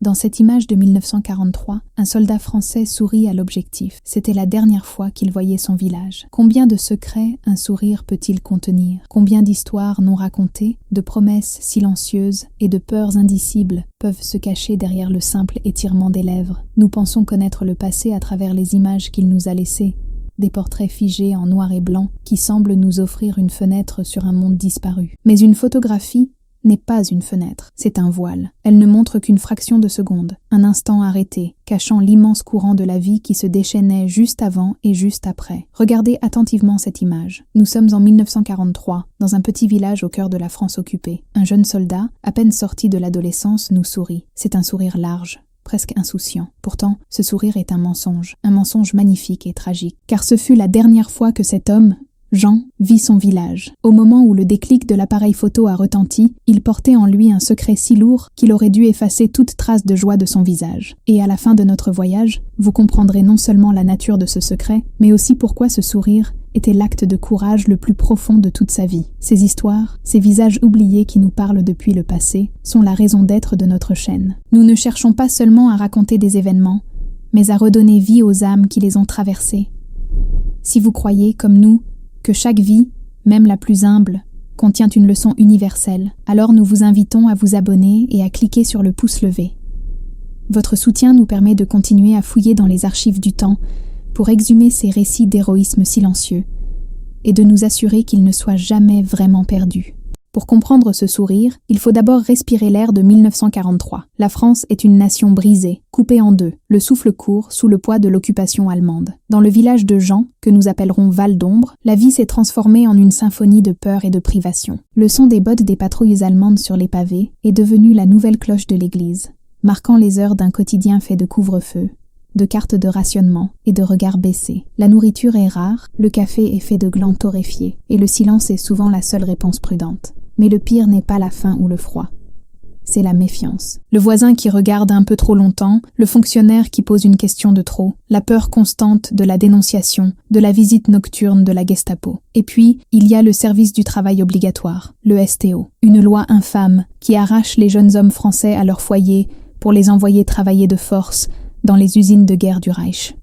Dans cette image de 1943, un soldat français sourit à l'objectif. C'était la dernière fois qu'il voyait son village. Combien de secrets un sourire peut-il contenir? Combien d'histoires non racontées, de promesses silencieuses et de peurs indicibles peuvent se cacher derrière le simple étirement des lèvres? Nous pensons connaître le passé à travers les images qu'il nous a laissées, des portraits figés en noir et blanc qui semblent nous offrir une fenêtre sur un monde disparu. Mais une photographie n'est pas une fenêtre, c'est un voile. Elle ne montre qu'une fraction de seconde, un instant arrêté, cachant l'immense courant de la vie qui se déchaînait juste avant et juste après. Regardez attentivement cette image. Nous sommes en 1943, dans un petit village au cœur de la France occupée. Un jeune soldat, à peine sorti de l'adolescence, nous sourit. C'est un sourire large, presque insouciant. Pourtant, ce sourire est un mensonge magnifique et tragique, car ce fut la dernière fois que cet homme, Jean, vit son village. Au moment où le déclic de l'appareil photo a retenti, il portait en lui un secret si lourd qu'il aurait dû effacer toute trace de joie de son visage. Et à la fin de notre voyage, vous comprendrez non seulement la nature de ce secret, mais aussi pourquoi ce sourire était l'acte de courage le plus profond de toute sa vie. Ces histoires, ces visages oubliés qui nous parlent depuis le passé, sont la raison d'être de notre chaîne. Nous ne cherchons pas seulement à raconter des événements, mais à redonner vie aux âmes qui les ont traversés. Si vous croyez, comme nous, que chaque vie, même la plus humble, contient une leçon universelle, alors nous vous invitons à vous abonner et à cliquer sur le pouce levé. Votre soutien nous permet de continuer à fouiller dans les archives du temps pour exhumer ces récits d'héroïsme silencieux et de nous assurer qu'ils ne soient jamais vraiment perdus. Pour comprendre ce sourire, il faut d'abord respirer l'air de 1943. La France est une nation brisée, coupée en deux, le souffle court sous le poids de l'occupation allemande. Dans le village de Jean, que nous appellerons Val d'Ombre, la vie s'est transformée en une symphonie de peur et de privation. Le son des bottes des patrouilles allemandes sur les pavés est devenu la nouvelle cloche de l'église, marquant les heures d'un quotidien fait de couvre-feu, de cartes de rationnement et de regards baissés. La nourriture est rare, le café est fait de glands torréfiés, et le silence est souvent la seule réponse prudente. Mais le pire n'est pas la faim ou le froid, c'est la méfiance. Le voisin qui regarde un peu trop longtemps, le fonctionnaire qui pose une question de trop, la peur constante de la dénonciation, de la visite nocturne de la Gestapo. Et puis, il y a le service du travail obligatoire, le STO, une loi infâme qui arrache les jeunes hommes français à leur foyer pour les envoyer travailler de force dans les usines de guerre du Reich.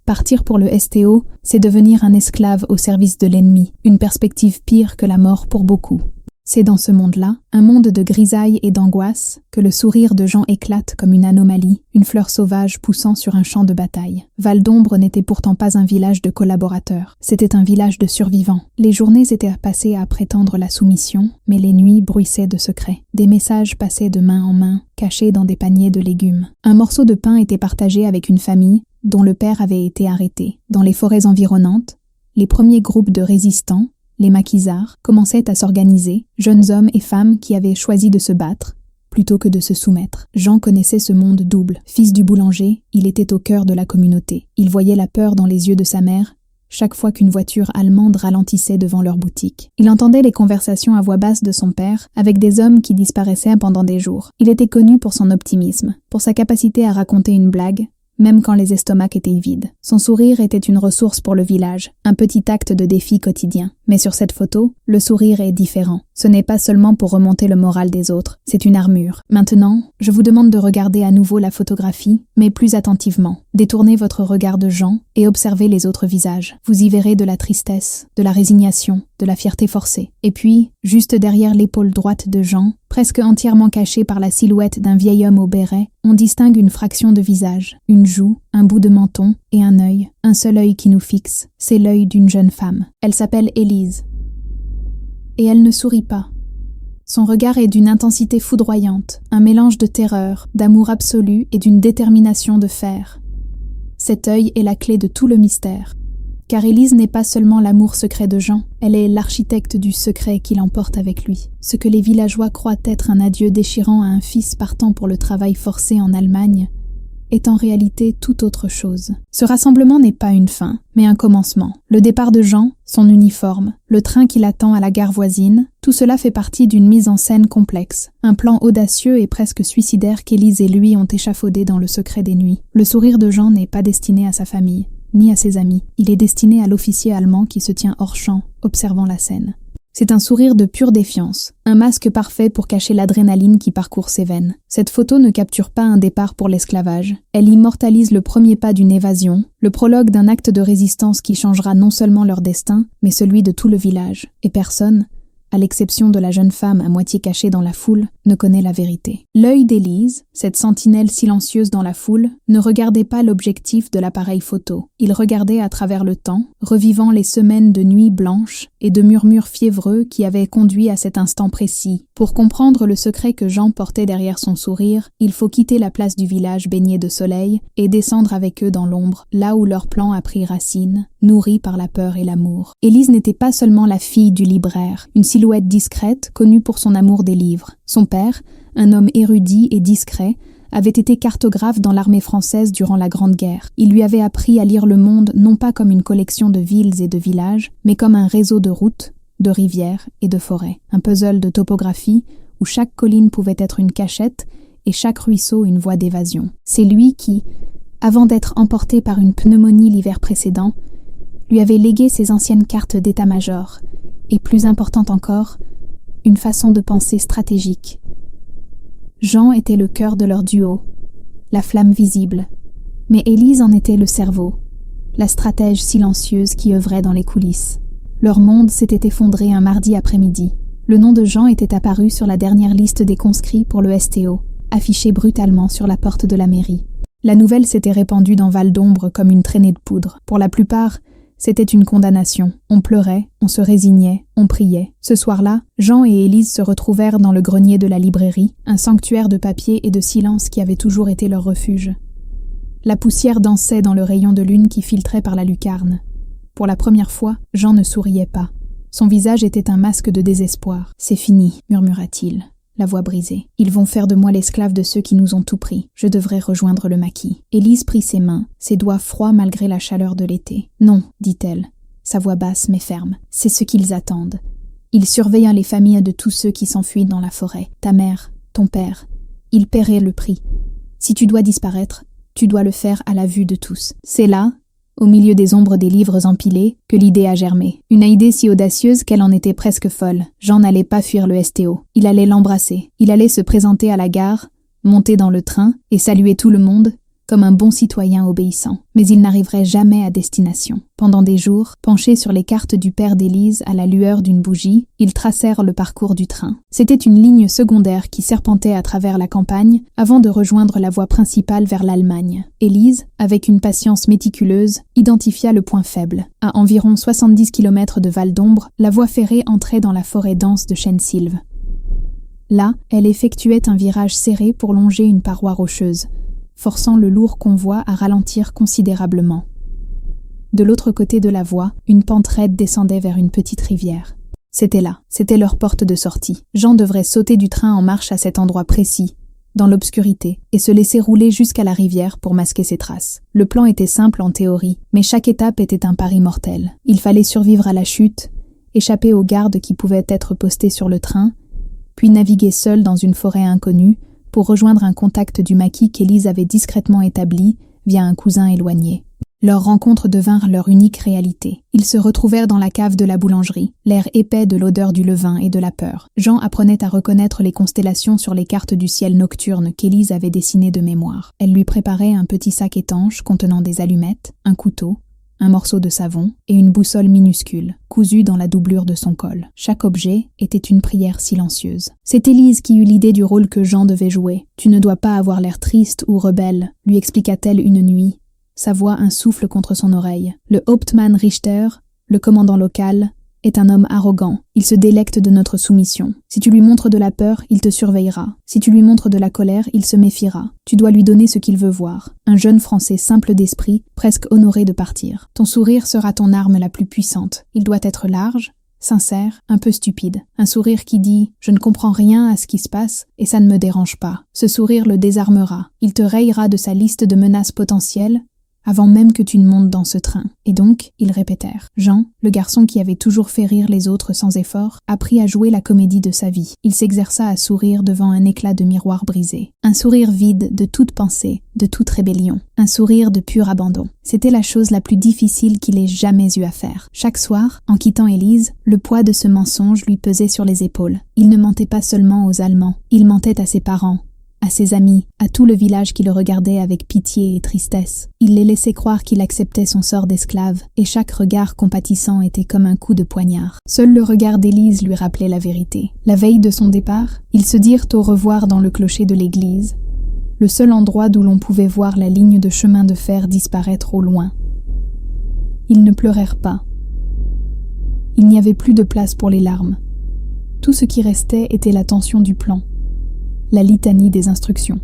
Partir pour le STO, c'est devenir un esclave au service de l'ennemi, une perspective pire que la mort pour beaucoup. C'est dans ce monde-là, un monde de grisaille et d'angoisse, que le sourire de Jean éclate comme une anomalie, une fleur sauvage poussant sur un champ de bataille. Val d'Ombre n'était pourtant pas un village de collaborateurs, c'était un village de survivants. Les journées étaient passées à prétendre la soumission, mais les nuits bruissaient de secrets. Des messages passaient de main en main, cachés dans des paniers de légumes. Un morceau de pain était partagé avec une famille dont le père avait été arrêté. Dans les forêts environnantes, les premiers groupes de résistants, les maquisards, commençaient à s'organiser, jeunes hommes et femmes qui avaient choisi de se battre, plutôt que de se soumettre. Jean connaissait ce monde double. Fils du boulanger, il était au cœur de la communauté. Il voyait la peur dans les yeux de sa mère, chaque fois qu'une voiture allemande ralentissait devant leur boutique. Il entendait les conversations à voix basse de son père avec des hommes qui disparaissaient pendant des jours. Il était connu pour son optimisme, pour sa capacité à raconter une blague, même quand les estomacs étaient vides. Son sourire était une ressource pour le village, un petit acte de défi quotidien. Mais sur cette photo, le sourire est différent. Ce n'est pas seulement pour remonter le moral des autres, c'est une armure. Maintenant, je vous demande de regarder à nouveau la photographie, mais plus attentivement. Détournez votre regard de Jean et observez les autres visages. Vous y verrez de la tristesse, de la résignation, de la fierté forcée. Et puis, juste derrière l'épaule droite de Jean, presque entièrement cachée par la silhouette d'un vieil homme au béret, on distingue une fraction de visage, une joue, un bout de menton et un œil. Un seul œil qui nous fixe, c'est l'œil d'une jeune femme. Elle s'appelle Élise. Et elle ne sourit pas. Son regard est d'une intensité foudroyante, un mélange de terreur, d'amour absolu et d'une détermination de fer. Cet œil est la clé de tout le mystère. Car Élise n'est pas seulement l'amour secret de Jean, elle est l'architecte du secret qu'il emporte avec lui. Ce que les villageois croient être un adieu déchirant à un fils partant pour le travail forcé en Allemagne est en réalité tout autre chose. Ce rassemblement n'est pas une fin, mais un commencement. Le départ de Jean, son uniforme, le train qui l'attend à la gare voisine, tout cela fait partie d'une mise en scène complexe, un plan audacieux et presque suicidaire qu'Élise et lui ont échafaudé dans le secret des nuits. Le sourire de Jean n'est pas destiné à sa famille, ni à ses amis. Il est destiné à l'officier allemand qui se tient hors champ, observant la scène. C'est un sourire de pure défiance, un masque parfait pour cacher l'adrénaline qui parcourt ses veines. Cette photo ne capture pas un départ pour l'esclavage. Elle immortalise le premier pas d'une évasion, le prologue d'un acte de résistance qui changera non seulement leur destin, mais celui de tout le village. Et personne, à l'exception de la jeune femme à moitié cachée dans la foule, ne connaît la vérité. L'œil d'Élise, cette sentinelle silencieuse dans la foule, ne regardait pas l'objectif de l'appareil photo. Il regardait à travers le temps, revivant les semaines de nuits blanches et de murmures fiévreux qui avaient conduit à cet instant précis. Pour comprendre le secret que Jean portait derrière son sourire, il faut quitter la place du village baigné de soleil et descendre avec eux dans l'ombre, là où leur plan a pris racine, nourri par la peur et l'amour. Élise n'était pas seulement la fille du libraire, une silhouette discrète, connue pour son amour des livres. Son père, un homme érudit et discret, avait été cartographe dans l'armée française durant la Grande Guerre. Il lui avait appris à lire le monde non pas comme une collection de villes et de villages, mais comme un réseau de routes, de rivières et de forêts. Un puzzle de topographie où chaque colline pouvait être une cachette et chaque ruisseau une voie d'évasion. C'est lui qui, avant d'être emporté par une pneumonie l'hiver précédent, lui avait légué ses anciennes cartes d'état-major, et plus importante encore, une façon de penser stratégique. Jean était le cœur de leur duo, la flamme visible, mais Élise en était le cerveau, la stratège silencieuse qui œuvrait dans les coulisses. Leur monde s'était effondré un mardi après-midi. Le nom de Jean était apparu sur la dernière liste des conscrits pour le STO, affiché brutalement sur la porte de la mairie. La nouvelle s'était répandue dans Val d'Ombre comme une traînée de poudre. Pour la plupart, c'était une condamnation. On pleurait, on se résignait, on priait. Ce soir-là, Jean et Élise se retrouvèrent dans le grenier de la librairie, un sanctuaire de papier et de silence qui avait toujours été leur refuge. La poussière dansait dans le rayon de lune qui filtrait par la lucarne. Pour la première fois, Jean ne souriait pas. Son visage était un masque de désespoir. « C'est fini », murmura-t-il, la voix brisée. « Ils vont faire de moi l'esclave de ceux qui nous ont tout pris. Je devrais rejoindre le maquis. » Élise prit ses mains, ses doigts froids malgré la chaleur de l'été. « Non », dit-elle, sa voix basse mais ferme. « C'est ce qu'ils attendent. Ils surveillent les familles de tous ceux qui s'enfuient dans la forêt. Ta mère, ton père. Ils paieraient le prix. Si tu dois disparaître, tu dois le faire à la vue de tous. » C'est là, au milieu des ombres des livres empilés, que l'idée a germé. Une idée si audacieuse qu'elle en était presque folle. Jean n'allait pas fuir le STO. Il allait l'embrasser. Il allait se présenter à la gare, monter dans le train et saluer tout le monde comme un bon citoyen obéissant. Mais il n'arriverait jamais à destination. Pendant des jours, penchés sur les cartes du père d'Élise à la lueur d'une bougie, ils tracèrent le parcours du train. C'était une ligne secondaire qui serpentait à travers la campagne avant de rejoindre la voie principale vers l'Allemagne. Élise, avec une patience méticuleuse, identifia le point faible. À environ 70 km de Val d'Ombre, la voie ferrée entrait dans la forêt dense de chênes-sylves. Là, elle effectuait un virage serré pour longer une paroi rocheuse, forçant le lourd convoi à ralentir considérablement. De l'autre côté de la voie, une pente raide descendait vers une petite rivière. C'était là, c'était leur porte de sortie. Jean devrait sauter du train en marche à cet endroit précis, dans l'obscurité, et se laisser rouler jusqu'à la rivière pour masquer ses traces. Le plan était simple en théorie, mais chaque étape était un pari mortel. Il fallait survivre à la chute, échapper aux gardes qui pouvaient être postés sur le train, puis naviguer seul dans une forêt inconnue, pour rejoindre un contact du maquis qu'Élise avait discrètement établi via un cousin éloigné. Leur rencontre devint leur unique réalité. Ils se retrouvèrent dans la cave de la boulangerie, l'air épais de l'odeur du levain et de la peur. Jean apprenait à reconnaître les constellations sur les cartes du ciel nocturne qu'Élise avait dessinées de mémoire. Elle lui préparait un petit sac étanche contenant des allumettes, un couteau, un morceau de savon et une boussole minuscule, cousue dans la doublure de son col. Chaque objet était une prière silencieuse. C'est Élise qui eut l'idée du rôle que Jean devait jouer. « Tu ne dois pas avoir l'air triste ou rebelle », lui expliqua-t-elle une nuit, sa voix un souffle contre son oreille. Le Hauptmann Richter, le commandant local, est un homme arrogant. Il se délecte de notre soumission. Si tu lui montres de la peur, il te surveillera. Si tu lui montres de la colère, il se méfiera. Tu dois lui donner ce qu'il veut voir. Un jeune Français simple d'esprit, presque honoré de partir. Ton sourire sera ton arme la plus puissante. Il doit être large, sincère, un peu stupide. Un sourire qui dit « Je ne comprends rien à ce qui se passe et ça ne me dérange pas ». Ce sourire le désarmera. Il te rayera de sa liste de menaces potentielles avant même que tu ne montes dans ce train. » Et donc, ils répétèrent. Jean, le garçon qui avait toujours fait rire les autres sans effort, apprit à jouer la comédie de sa vie. Il s'exerça à sourire devant un éclat de miroir brisé. Un sourire vide de toute pensée, de toute rébellion. Un sourire de pur abandon. C'était la chose la plus difficile qu'il ait jamais eu à faire. Chaque soir, en quittant Élise, le poids de ce mensonge lui pesait sur les épaules. Il ne mentait pas seulement aux Allemands, il mentait à ses parents, à ses amis, à tout le village qui le regardait avec pitié et tristesse. Il les laissait croire qu'il acceptait son sort d'esclave, et chaque regard compatissant était comme un coup de poignard. Seul le regard d'Élise lui rappelait la vérité. La veille de son départ, ils se dirent au revoir dans le clocher de l'église, le seul endroit d'où l'on pouvait voir la ligne de chemin de fer disparaître au loin. Ils ne pleurèrent pas. Il n'y avait plus de place pour les larmes. Tout ce qui restait était la tension du plan, la litanie des instructions.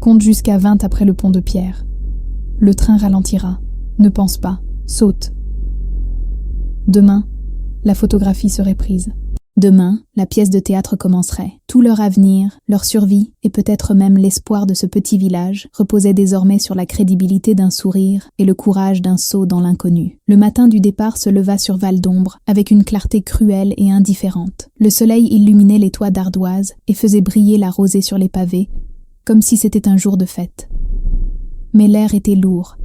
Compte jusqu'à 20 après le pont de pierre. Le train ralentira. Ne pense pas. Saute. Demain, la photographie serait prise. Demain, la pièce de théâtre commencerait. Tout leur avenir, leur survie et peut-être même l'espoir de ce petit village reposait désormais sur la crédibilité d'un sourire et le courage d'un saut dans l'inconnu. Le matin du départ se leva sur Val d'Ombre avec une clarté cruelle et indifférente. Le soleil illuminait les toits d'ardoise et faisait briller la rosée sur les pavés, comme si c'était un jour de fête. Mais l'air était lourd,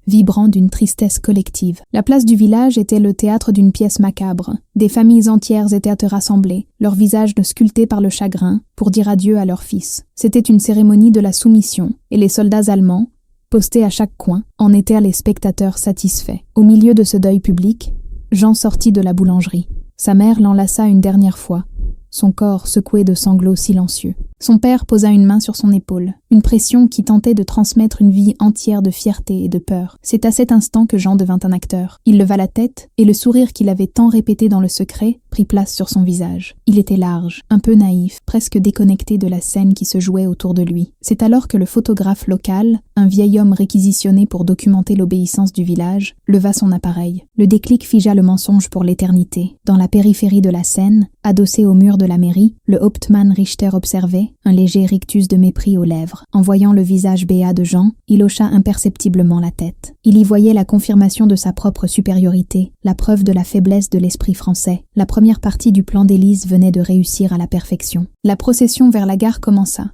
vibrant d'une tristesse collective. La place du village était le théâtre d'une pièce macabre. Des familles entières étaient rassemblées, leurs visages sculptés par le chagrin, pour dire adieu à leur fils. C'était une cérémonie de la soumission, et les soldats allemands, postés à chaque coin, en étaient les spectateurs satisfaits. Au milieu de ce deuil public, Jean sortit de la boulangerie. Sa mère l'enlaça une dernière fois, son corps secoué de sanglots silencieux. Son père posa une main sur son épaule, une pression qui tentait de transmettre une vie entière de fierté et de peur. C'est à cet instant que Jean devint un acteur. Il leva la tête, et le sourire qu'il avait tant répété dans le secret prit place sur son visage. Il était large, un peu naïf, presque déconnecté de la scène qui se jouait autour de lui. C'est alors que le photographe local, un vieil homme réquisitionné pour documenter l'obéissance du village, leva son appareil. Le déclic figea le mensonge pour l'éternité. Dans la périphérie de la scène, adossé au mur de la mairie, le Hauptmann Richter observait, un léger rictus de mépris aux lèvres. En voyant le visage béat de Jean, il hocha imperceptiblement la tête. Il y voyait la confirmation de sa propre supériorité, la preuve de la faiblesse de l'esprit français. La première partie du plan d'Élise venait de réussir à la perfection. La procession vers la gare commença.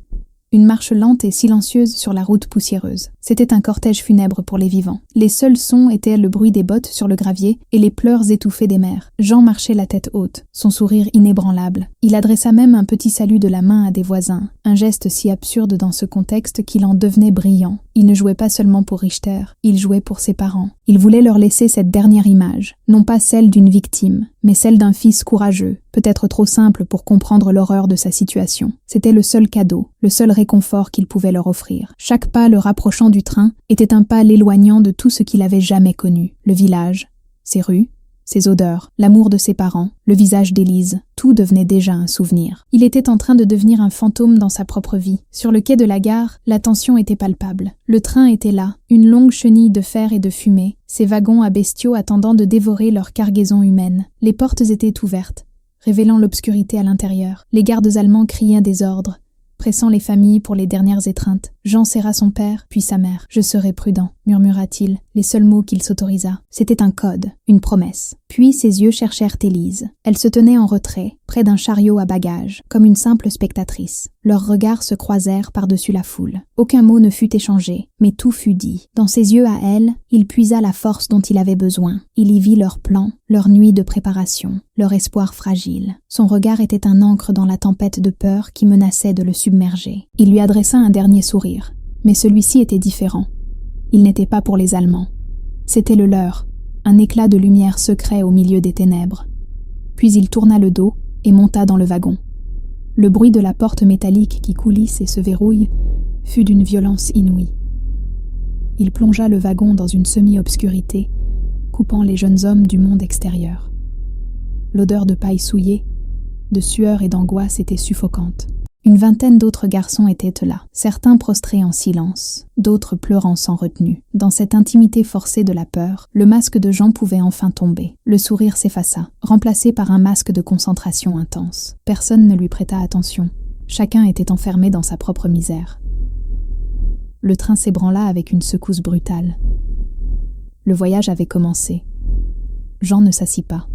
Une marche lente et silencieuse sur la route poussiéreuse. C'était un cortège funèbre pour les vivants. Les seuls sons étaient le bruit des bottes sur le gravier et les pleurs étouffés des mères. Jean marchait la tête haute, son sourire inébranlable. Il adressa même un petit salut de la main à des voisins, un geste si absurde dans ce contexte qu'il en devenait brillant. Il ne jouait pas seulement pour Richter, il jouait pour ses parents. Il voulait leur laisser cette dernière image, non pas celle d'une victime, mais celle d'un fils courageux, peut-être trop simple pour comprendre l'horreur de sa situation. C'était le seul cadeau, le seul réconfort qu'il pouvait leur offrir. Chaque pas le rapprochant du train était un pas l'éloignant de tout ce qu'il avait jamais connu. Le village, ses rues, ses odeurs, l'amour de ses parents, le visage d'Élise, tout devenait déjà un souvenir. Il était en train de devenir un fantôme dans sa propre vie. Sur le quai de la gare, la tension était palpable. Le train était là, une longue chenille de fer et de fumée, ses wagons à bestiaux attendant de dévorer leur cargaison humaine. Les portes étaient ouvertes, révélant l'obscurité à l'intérieur. Les gardes allemands criaient des ordres, pressant les familles pour les dernières étreintes. Jean serra son père, puis sa mère. « Je serai prudent », murmura-t-il, les seuls mots qu'il s'autorisa. C'était un code, une promesse. Puis ses yeux cherchèrent Élise. Elle se tenait en retrait, près d'un chariot à bagages, comme une simple spectatrice. Leurs regards se croisèrent par-dessus la foule. Aucun mot ne fut échangé, mais tout fut dit. Dans ses yeux à elle, il puisa la force dont il avait besoin. Il y vit leurs plans, leur nuit de préparation, leur espoir fragile. Son regard était un ancre dans la tempête de peur qui menaçait de le submerger. Il lui adressa un dernier sourire, mais celui-ci était différent. Il n'était pas pour les Allemands. C'était le leur, un éclat de lumière secret au milieu des ténèbres. Puis il tourna le dos et monta dans le wagon. Le bruit de la porte métallique qui coulisse et se verrouille fut d'une violence inouïe. Il plongea le wagon dans une semi-obscurité, coupant les jeunes hommes du monde extérieur. L'odeur de paille souillée, de sueur et d'angoisse était suffocante. Une vingtaine d'autres garçons étaient là, certains prostrés en silence, d'autres pleurant sans retenue. Dans cette intimité forcée de la peur, le masque de Jean pouvait enfin tomber. Le sourire s'effaça, remplacé par un masque de concentration intense. Personne ne lui prêta attention. Chacun était enfermé dans sa propre misère. le train s'ébranla avec une secousse brutale. Le voyage avait commencé. Jean ne s'assit pas.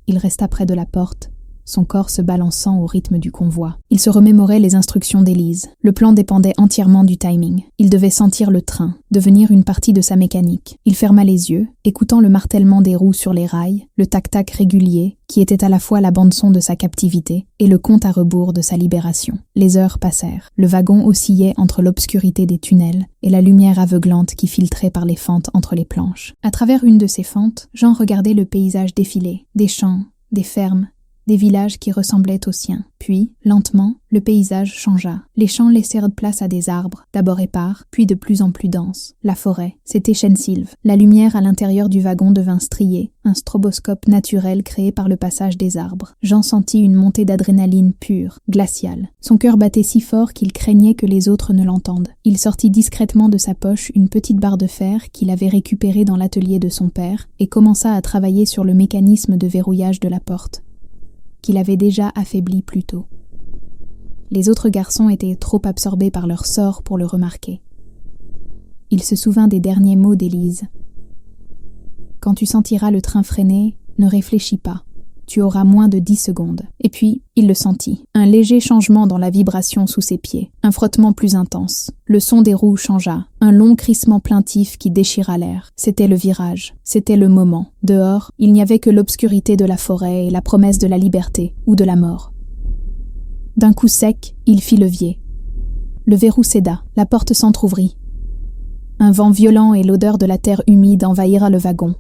Il resta près de la porte, son corps se balançant au rythme du convoi. Il se remémorait les instructions d'Élise. Le plan dépendait entièrement du timing. Il devait sentir le train, devenir une partie de sa mécanique. Il ferma les yeux, écoutant le martèlement des roues sur les rails, le tac-tac régulier, qui était à la fois la bande-son de sa captivité et le compte à rebours de sa libération. Les heures passèrent. Le wagon oscillait entre l'obscurité des tunnels et la lumière aveuglante qui filtrait par les fentes entre les planches. À travers une de ces fentes, Jean regardait le paysage défiler, des champs, des fermes, des villages qui ressemblaient aux siens. Puis, lentement, le paysage changea. Les champs laissèrent place à des arbres, d'abord épars, puis de plus en plus denses. La forêt, c'était Chêne-Sylve. La lumière à l'intérieur du wagon devint striée, un stroboscope naturel créé par le passage des arbres. Jean sentit une montée d'adrénaline pure, glaciale. Son cœur battait si fort qu'il craignait que les autres ne l'entendent. Il sortit discrètement de sa poche une petite barre de fer qu'il avait récupérée dans l'atelier de son père et commença à travailler sur le mécanisme de verrouillage de la porte, qu'il avait déjà affaibli plus tôt. Les autres garçons étaient trop absorbés par leur sort pour le remarquer. Il se souvint des derniers mots d'Élise. « Quand tu sentiras le train freiner, ne réfléchis pas. Tu auras moins de 10 secondes. » Et puis, il le sentit. Un léger changement dans la vibration sous ses pieds. Un frottement plus intense. Le son des roues changea. Un long crissement plaintif qui déchira l'air. C'était le virage. C'était le moment. Dehors, il n'y avait que l'obscurité de la forêt et la promesse de la liberté ou de la mort. D'un coup sec, il fit levier. Le verrou céda. La porte s'entr'ouvrit. Un vent violent et l'odeur de la terre humide envahira le wagon.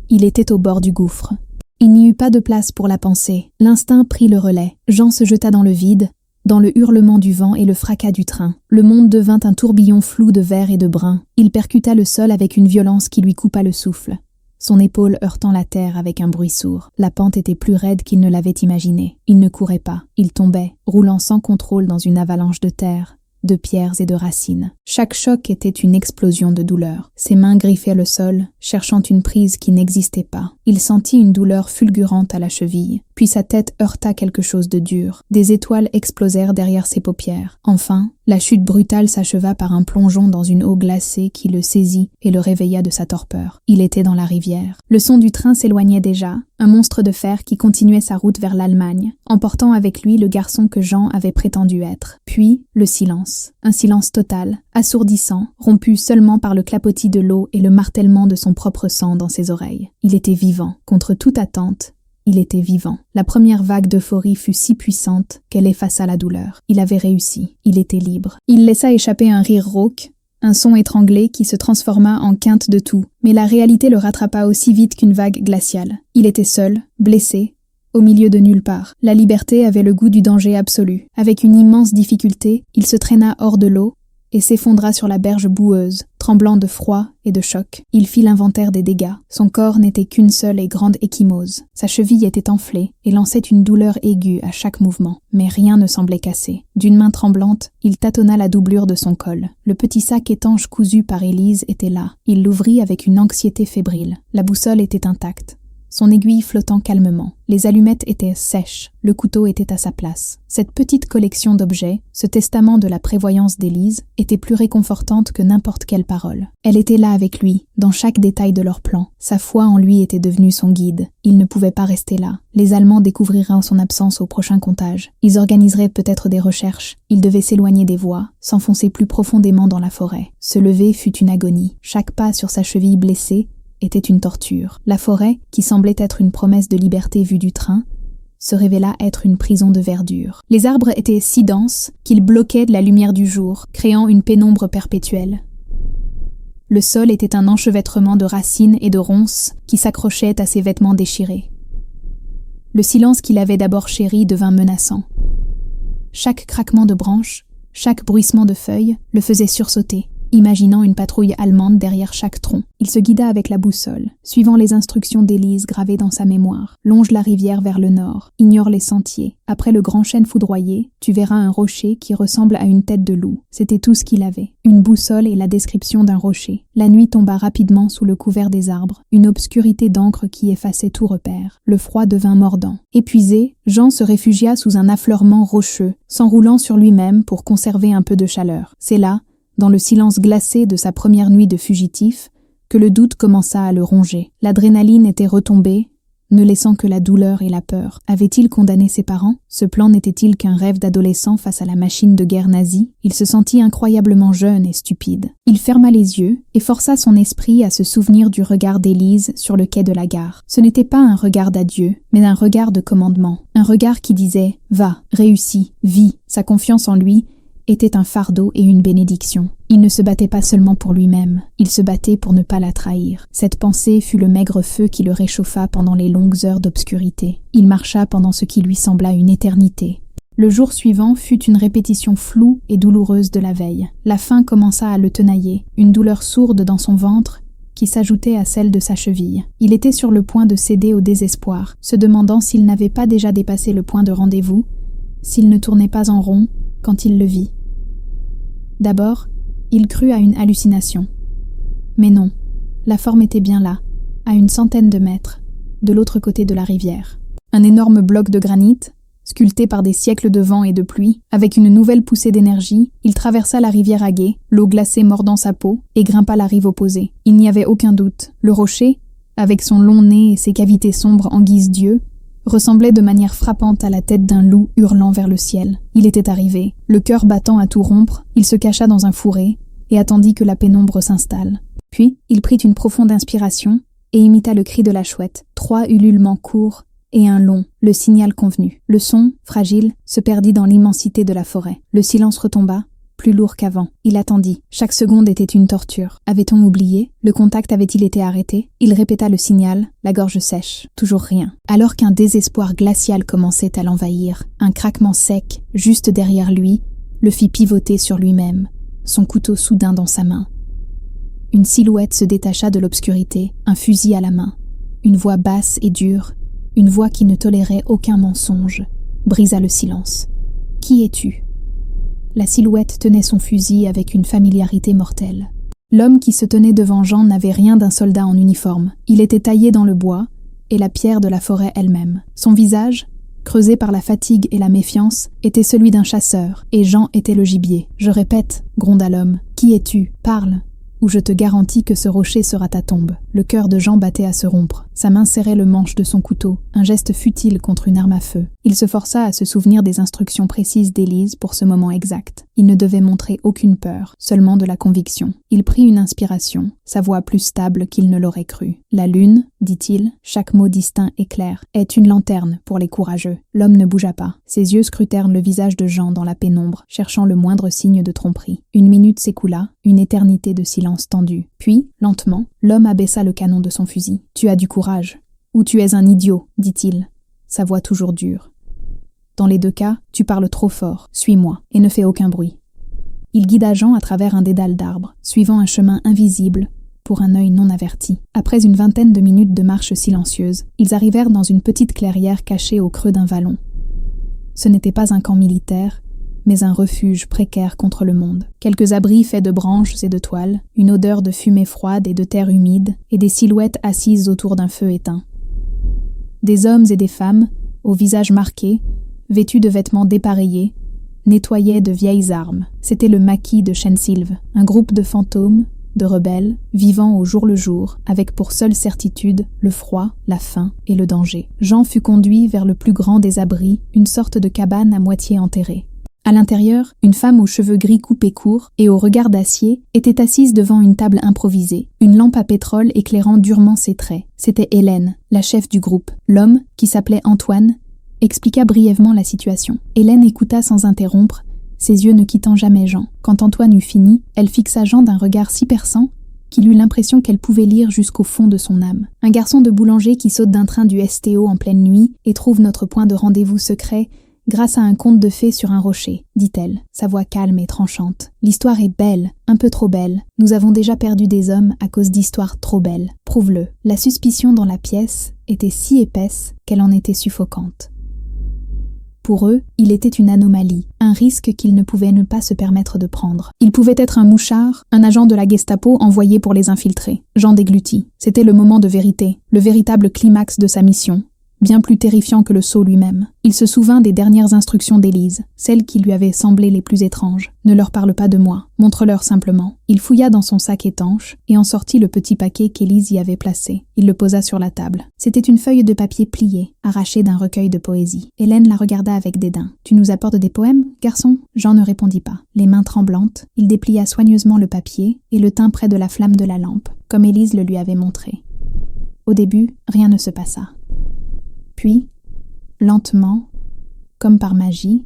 Il était au bord du gouffre. Il n'y eut pas de place pour la pensée. L'instinct prit le relais. Jean se jeta dans le vide, dans le hurlement du vent et le fracas du train. Le monde devint un tourbillon flou de vert et de brun. Il percuta le sol avec une violence qui lui coupa le souffle, son épaule heurtant la terre avec un bruit sourd. La pente était plus raide qu'il ne l'avait imaginé. Il ne courait pas. Il tombait, roulant sans contrôle dans une avalanche de terre, de pierres et de racines. Chaque choc était une explosion de douleur. Ses mains griffaient le sol, cherchant une prise qui n'existait pas. Il sentit une douleur fulgurante à la cheville, puis sa tête heurta quelque chose de dur. Des étoiles explosèrent derrière ses paupières. Enfin, la chute brutale s'acheva par un plongeon dans une eau glacée qui le saisit et le réveilla de sa torpeur. Il était dans la rivière. Le son du train s'éloignait déjà, un monstre de fer qui continuait sa route vers l'Allemagne, emportant avec lui le garçon que Jean avait prétendu être. Puis, le silence. Un silence total, assourdissant, rompu seulement par le clapotis de l'eau et le martèlement de son propre sang dans ses oreilles. Il était vivant. Contre toute attente, il était vivant. La première vague d'euphorie fut si puissante qu'elle effaça la douleur. Il avait réussi. Il était libre. Il laissa échapper un rire rauque, un son étranglé qui se transforma en quinte de toux. Mais la réalité le rattrapa aussi vite qu'une vague glaciale. Il était seul, blessé, au milieu de nulle part. La liberté avait le goût du danger absolu. Avec une immense difficulté, il se traîna hors de l'eau et s'effondra sur la berge boueuse, tremblant de froid et de choc. Il fit l'inventaire des dégâts. Son corps n'était qu'une seule et grande ecchymose. Sa cheville était enflée et lançait une douleur aiguë à chaque mouvement. Mais rien ne semblait cassé. D'une main tremblante, il tâtonna la doublure de son col. Le petit sac étanche cousu par Élise était là. Il l'ouvrit avec une anxiété fébrile. La boussole était intacte, son aiguille flottant calmement. Les allumettes étaient sèches, le couteau était à sa place. Cette petite collection d'objets, ce testament de la prévoyance d'Élise, était plus réconfortante que n'importe quelle parole. Elle était là avec lui, dans chaque détail de leur plan. Sa foi en lui était devenue son guide. Il ne pouvait pas rester là. Les Allemands découvriraient son absence au prochain comptage. Ils organiseraient peut-être des recherches. Il devait s'éloigner des voies, s'enfoncer plus profondément dans la forêt. Se lever fut une agonie. Chaque pas sur sa cheville blessée était une torture. La forêt, qui semblait être une promesse de liberté vue du train, se révéla être une prison de verdure. Les arbres étaient si denses qu'ils bloquaient de la lumière du jour, créant une pénombre perpétuelle. Le sol était un enchevêtrement de racines et de ronces qui s'accrochaient à ses vêtements déchirés. Le silence qu'il avait d'abord chéri devint menaçant. Chaque craquement de branches, chaque bruissement de feuilles le faisait sursauter, imaginant une patrouille allemande derrière chaque tronc. Il se guida avec la boussole, suivant les instructions d'Élise gravées dans sa mémoire. Longe la rivière vers le nord, ignore les sentiers. Après le grand chêne foudroyé, tu verras un rocher qui ressemble à une tête de loup. C'était tout ce qu'il avait. Une boussole et la description d'un rocher. La nuit tomba rapidement sous le couvert des arbres, une obscurité d'encre qui effaçait tout repère. Le froid devint mordant. Épuisé, Jean se réfugia sous un affleurement rocheux, s'enroulant sur lui-même pour conserver un peu de chaleur. C'est là, dans le silence glacé de sa première nuit de fugitif, que le doute commença à le ronger. L'adrénaline était retombée, ne laissant que la douleur et la peur. Avait-il condamné ses parents? Ce plan n'était-il qu'un rêve d'adolescent face à la machine de guerre nazie? Il se sentit incroyablement jeune et stupide. Il ferma les yeux et força son esprit à se souvenir du regard d'Élise sur le quai de la gare. Ce n'était pas un regard d'adieu, mais un regard de commandement. Un regard qui disait « Va, réussis, vis ». Sa confiance en lui était un fardeau et une bénédiction. Il ne se battait pas seulement pour lui-même, il se battait pour ne pas la trahir. Cette pensée fut le maigre feu qui le réchauffa pendant les longues heures d'obscurité. Il marcha pendant ce qui lui sembla une éternité. Le jour suivant fut une répétition floue et douloureuse de la veille. La faim commença à le tenailler, une douleur sourde dans son ventre qui s'ajoutait à celle de sa cheville. Il était sur le point de céder au désespoir, se demandant s'il n'avait pas déjà dépassé le point de rendez-vous, s'il ne tournait pas en rond quand il le vit. D'abord, il crut à une hallucination. Mais non, la forme était bien là, à une centaine de mètres, de l'autre côté de la rivière. Un énorme bloc de granit, sculpté par des siècles de vent et de pluie, avec une nouvelle poussée d'énergie, il traversa la rivière à gué, l'eau glacée mordant sa peau, et grimpa la rive opposée. Il n'y avait aucun doute. Le rocher, avec son long nez et ses cavités sombres en guise d'yeux, ressemblait de manière frappante à la tête d'un loup hurlant vers le ciel. Il était arrivé. Le cœur battant à tout rompre, il se cacha dans un fourré et attendit que la pénombre s'installe. Puis, il prit une profonde inspiration et imita le cri de la chouette. 3 ululements courts et un long, le signal convenu. Le son, fragile, se perdit dans l'immensité de la forêt. Le silence retomba, plus lourd qu'avant. Il attendit. Chaque seconde était une torture. Avait-on oublié? Le contact avait-il été arrêté? Il répéta le signal, la gorge sèche. Toujours rien. Alors qu'un désespoir glacial commençait à l'envahir, un craquement sec, juste derrière lui, le fit pivoter sur lui-même, son couteau soudain dans sa main. Une silhouette se détacha de l'obscurité, un fusil à la main. Une voix basse et dure, une voix qui ne tolérait aucun mensonge, brisa le silence. « Qui es-tu » La silhouette tenait son fusil avec une familiarité mortelle. L'homme qui se tenait devant Jean n'avait rien d'un soldat en uniforme. Il était taillé dans le bois et la pierre de la forêt elle-même. Son visage, creusé par la fatigue et la méfiance, était celui d'un chasseur, et Jean était le gibier. « Je répète, » gronda l'homme, « qui es-tu? Parle, ou je te garantis que ce rocher sera ta tombe. » Le cœur de Jean battait à se rompre. Sa main serrait le manche de son couteau, un geste futile contre une arme à feu. Il se força à se souvenir des instructions précises d'Élise pour ce moment exact. Il ne devait montrer aucune peur, seulement de la conviction. Il prit une inspiration, sa voix plus stable qu'il ne l'aurait cru. « La lune, dit-il, chaque mot distinct et clair, est une lanterne pour les courageux. » L'homme ne bougea pas. Ses yeux scrutèrent le visage de Jean dans la pénombre, cherchant le moindre signe de tromperie. Une minute s'écoula, une éternité de silence tendu. Puis, lentement, l'homme abaissa le canon de son fusil. « Tu as du courage. Ou tu es un idiot, dit-il, sa voix toujours dure. Dans les deux cas, tu parles trop fort. Suis-moi, et ne fais aucun bruit. » Il guida Jean à travers un dédale d'arbres, suivant un chemin invisible pour un œil non averti. Après une vingtaine de minutes de marche silencieuse, ils arrivèrent dans une petite clairière cachée au creux d'un vallon. Ce n'était pas un camp militaire, mais un refuge précaire contre le monde. Quelques abris faits de branches et de toiles, une odeur de fumée froide et de terre humide, et des silhouettes assises autour d'un feu éteint. Des hommes et des femmes, au visage marqué, vêtus de vêtements dépareillés, nettoyaient de vieilles armes. C'était le maquis de Chêne-Sylve, un groupe de fantômes, de rebelles, vivant au jour le jour, avec pour seule certitude le froid, la faim et le danger. Jean fut conduit vers le plus grand des abris, une sorte de cabane à moitié enterrée. À l'intérieur, une femme aux cheveux gris coupés courts et au regard d'acier était assise devant une table improvisée, une lampe à pétrole éclairant durement ses traits. C'était Hélène, la chef du groupe. L'homme, qui s'appelait Antoine, expliqua brièvement la situation. Hélène écouta sans interrompre, ses yeux ne quittant jamais Jean. Quand Antoine eut fini, elle fixa Jean d'un regard si perçant qu'il eut l'impression qu'elle pouvait lire jusqu'au fond de son âme. Un garçon de boulanger qui saute d'un train du STO en pleine nuit et trouve notre point de rendez-vous secret grâce à un conte de fées sur un rocher, dit-elle, sa voix calme et tranchante. L'histoire est belle, un peu trop belle. Nous avons déjà perdu des hommes à cause d'histoires trop belles. Prouve-le. La suspicion dans la pièce était si épaisse qu'elle en était suffocante. Pour eux, il était une anomalie, un risque qu'ils ne pouvaient ne pas se permettre de prendre. Il pouvait être un mouchard, un agent de la Gestapo envoyé pour les infiltrer. Jean déglutit. C'était le moment de vérité, le véritable climax de sa mission. bien plus terrifiant que le sceau lui-même. Il se souvint des dernières instructions d'Élise, celles qui lui avaient semblé les plus étranges. « Ne leur parle pas de moi, montre-leur simplement. » Il fouilla dans son sac étanche et en sortit le petit paquet qu'Élise y avait placé. Il le posa sur la table. C'était une feuille de papier pliée, arrachée d'un recueil de poésie. Hélène la regarda avec dédain. « Tu nous apportes des poèmes, garçon ?» Jean ne répondit pas. Les mains tremblantes, il déplia soigneusement le papier et le tint près de la flamme de la lampe, comme Élise le lui avait montré. Au début, rien ne se passa. Puis, lentement, comme par magie,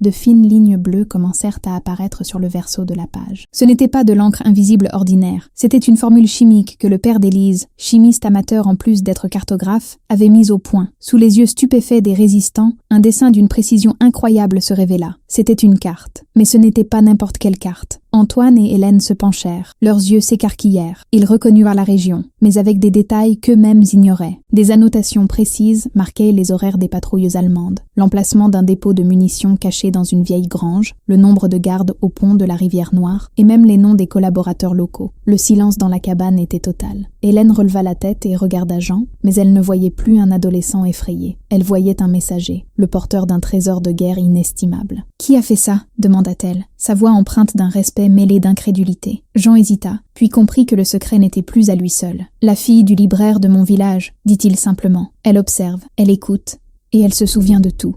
de fines lignes bleues commencèrent à apparaître sur le verso de la page. Ce n'était pas de l'encre invisible ordinaire, c'était une formule chimique que le père d'Élise, chimiste amateur en plus d'être cartographe, avait mise au point. Sous les yeux stupéfaits des résistants, un dessin d'une précision incroyable se révéla. C'était une carte, mais ce n'était pas n'importe quelle carte. Antoine et Hélène se penchèrent, leurs yeux s'écarquillèrent. Ils reconnurent la région, mais avec des détails qu'eux-mêmes ignoraient. Des annotations précises marquaient les horaires des patrouilles allemandes, l'emplacement d'un dépôt de munitions caché dans une vieille grange, le nombre de gardes au pont de la rivière Noire, et même les noms des collaborateurs locaux. Le silence dans la cabane était total. Hélène releva la tête et regarda Jean, mais elle ne voyait plus un adolescent effrayé. Elle voyait un messager, le porteur d'un trésor de guerre inestimable. « Qui a fait ça ?» demanda-t-elle, sa voix empreinte d'un respect mêlé d'incrédulité. Jean hésita, puis comprit que le secret n'était plus à lui seul. « La fille du libraire de mon village », dit-il simplement. Elle observe, elle écoute, et elle se souvient de tout.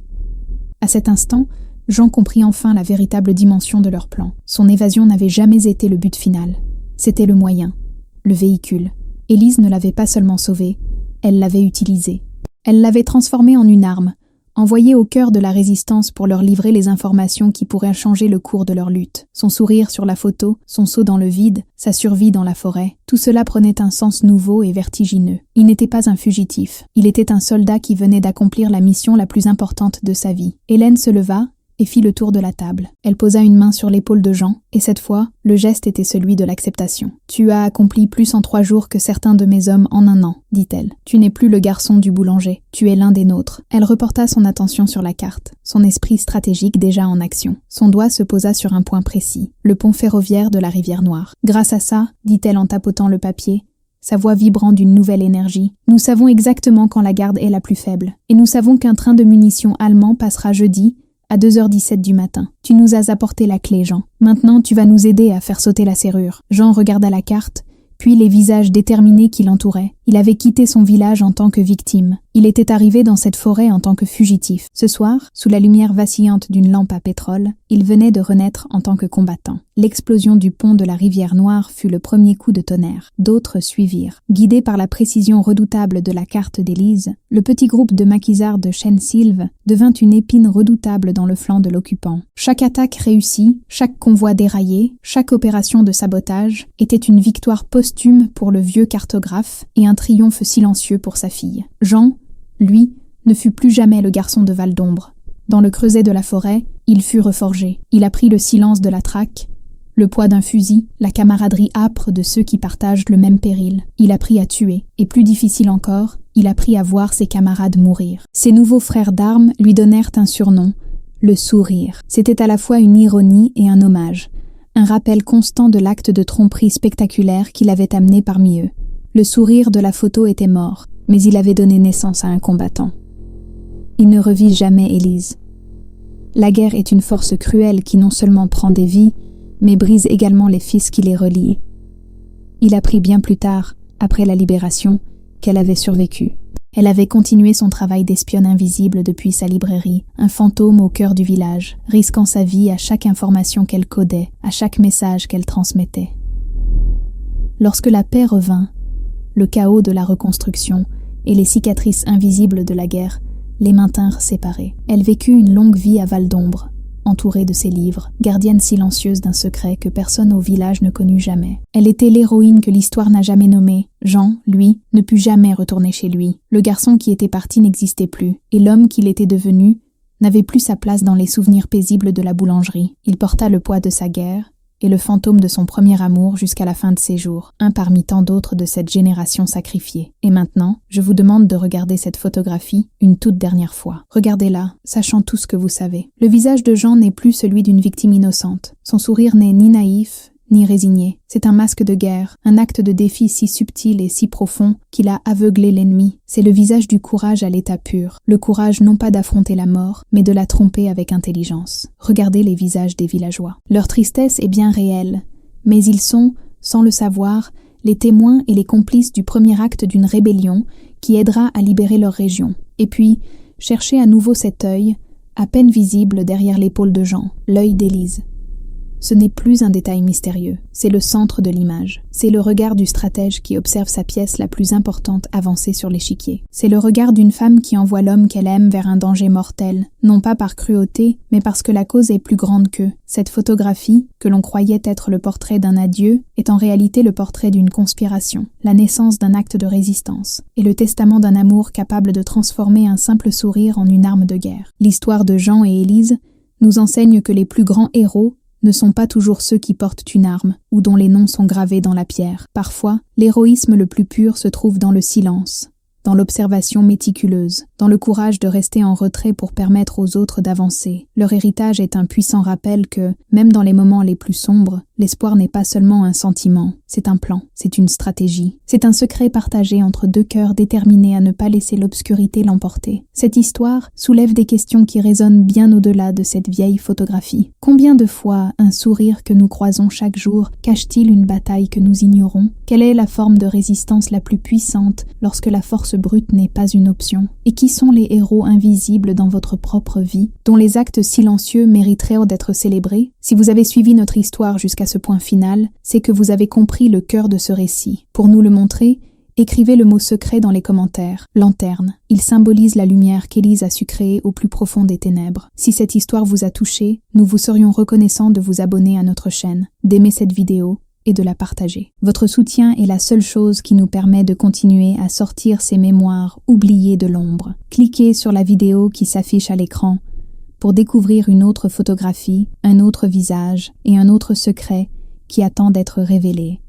À cet instant, Jean comprit enfin la véritable dimension de leur plan. Son évasion n'avait jamais été le but final. C'était le moyen, le véhicule. Élise ne l'avait pas seulement sauvé, elle l'avait utilisé. Elle l'avait transformé en une arme, envoyée au cœur de la résistance pour leur livrer les informations qui pourraient changer le cours de leur lutte. Son sourire sur la photo, son saut dans le vide, sa survie dans la forêt, tout cela prenait un sens nouveau et vertigineux. Il n'était pas un fugitif, il était un soldat qui venait d'accomplir la mission la plus importante de sa vie. Hélène se leva et fit le tour de la table. Elle posa une main sur l'épaule de Jean, et cette fois, le geste était celui de l'acceptation. « Tu as accompli plus en 3 jours que certains de mes hommes en 1 an, dit-elle. Tu n'es plus le garçon du boulanger, tu es l'un des nôtres. » Elle reporta son attention sur la carte, son esprit stratégique déjà en action. Son doigt se posa sur un point précis, le pont ferroviaire de la rivière Noire. « Grâce à ça, dit-elle en tapotant le papier, sa voix vibrant d'une nouvelle énergie. Nous savons exactement quand la garde est la plus faible, et nous savons qu'un train de munitions allemand passera jeudi, à 2h17 du matin. Tu nous as apporté la clé, Jean. Maintenant, tu vas nous aider à faire sauter la serrure. » Jean regarda la carte, puis les visages déterminés qui l'entouraient. Il avait quitté son village en tant que victime. Il était arrivé dans cette forêt en tant que fugitif. Ce soir, sous la lumière vacillante d'une lampe à pétrole, il venait de renaître en tant que combattant. L'explosion du pont de la rivière Noire fut le premier coup de tonnerre. D'autres suivirent. Guidé par la précision redoutable de la carte d'Élise, le petit groupe de maquisards de Chêne-Sylve devint une épine redoutable dans le flanc de l'occupant. Chaque attaque réussie, chaque convoi déraillé, chaque opération de sabotage était une victoire posthume pour le vieux cartographe et un triomphe silencieux pour sa fille. Jean, lui, ne fut plus jamais le garçon de Val d'Ombre. Dans le creuset de la forêt, il fut reforgé. Il apprit le silence de la traque, le poids d'un fusil, la camaraderie âpre de ceux qui partagent le même péril. Il apprit à tuer, et plus difficile encore, il apprit à voir ses camarades mourir. Ses nouveaux frères d'armes lui donnèrent un surnom, le Sourire. C'était à la fois une ironie et un hommage, un rappel constant de l'acte de tromperie spectaculaire qu'il avait amené parmi eux. Le Sourire de la photo était mort, mais il avait donné naissance à un combattant. Il ne revit jamais Élise. La guerre est une force cruelle qui non seulement prend des vies, mais brise également les fils qui les relient. Il apprit bien plus tard, après la libération, qu'elle avait survécu. Elle avait continué son travail d'espionne invisible depuis sa librairie, un fantôme au cœur du village, risquant sa vie à chaque information qu'elle codait, à chaque message qu'elle transmettait. Lorsque la paix revint, le chaos de la reconstruction et les cicatrices invisibles de la guerre les maintinrent séparés. Elle vécut une longue vie à Val d'Ombre, entourée de ses livres, gardienne silencieuse d'un secret que personne au village ne connut jamais. Elle était l'héroïne que l'histoire n'a jamais nommée. Jean, lui, ne put jamais retourner chez lui. Le garçon qui était parti n'existait plus, et l'homme qu'il était devenu n'avait plus sa place dans les souvenirs paisibles de la boulangerie. Il porta le poids de sa guerre, et le fantôme de son premier amour jusqu'à la fin de ses jours, un parmi tant d'autres de cette génération sacrifiée. Et maintenant, je vous demande de regarder cette photographie une toute dernière fois. Regardez-la, sachant tout ce que vous savez. Le visage de Jean n'est plus celui d'une victime innocente. Son sourire n'est ni naïf, ni résigné. C'est un masque de guerre, un acte de défi si subtil et si profond qu'il a aveuglé l'ennemi. C'est le visage du courage à l'état pur. Le courage non pas d'affronter la mort, mais de la tromper avec intelligence. Regardez les visages des villageois. Leur tristesse est bien réelle, mais ils sont, sans le savoir, les témoins et les complices du premier acte d'une rébellion qui aidera à libérer leur région. Et puis, cherchez à nouveau cet œil, à peine visible derrière l'épaule de Jean, l'œil d'Élise. Ce n'est plus un détail mystérieux, c'est le centre de l'image. C'est le regard du stratège qui observe sa pièce la plus importante avancer sur l'échiquier. C'est le regard d'une femme qui envoie l'homme qu'elle aime vers un danger mortel, non pas par cruauté, mais parce que la cause est plus grande qu'eux. Cette photographie, que l'on croyait être le portrait d'un adieu, est en réalité le portrait d'une conspiration, la naissance d'un acte de résistance, et le testament d'un amour capable de transformer un simple sourire en une arme de guerre. L'histoire de Jean et Élise nous enseigne que les plus grands héros ne sont pas toujours ceux qui portent une arme ou dont les noms sont gravés dans la pierre. Parfois, l'héroïsme le plus pur se trouve dans le silence, dans l'observation méticuleuse, dans le courage de rester en retrait pour permettre aux autres d'avancer. Leur héritage est un puissant rappel que, même dans les moments les plus sombres, l'espoir n'est pas seulement un sentiment, c'est un plan, c'est une stratégie. C'est un secret partagé entre deux cœurs déterminés à ne pas laisser l'obscurité l'emporter. Cette histoire soulève des questions qui résonnent bien au-delà de cette vieille photographie. Combien de fois un sourire que nous croisons chaque jour cache-t-il une bataille que nous ignorons? Quelle est la forme de résistance la plus puissante lorsque la force brute n'est pas une option? Et qui sont les héros invisibles dans votre propre vie, dont les actes silencieux mériteraient d'être célébrés? Si vous avez suivi notre histoire jusqu'à ce point final, c'est que vous avez compris le cœur de ce récit. Pour nous le montrer, écrivez le mot secret dans les commentaires. Lanterne. Il symbolise la lumière qu'Élise a su créer au plus profond des ténèbres. Si cette histoire vous a touché, nous vous serions reconnaissants de vous abonner à notre chaîne, d'aimer cette vidéo et de la partager. Votre soutien est la seule chose qui nous permet de continuer à sortir ces mémoires oubliées de l'ombre. Cliquez sur la vidéo qui s'affiche à l'écran pour découvrir une autre photographie, un autre visage et un autre secret qui attend d'être révélé.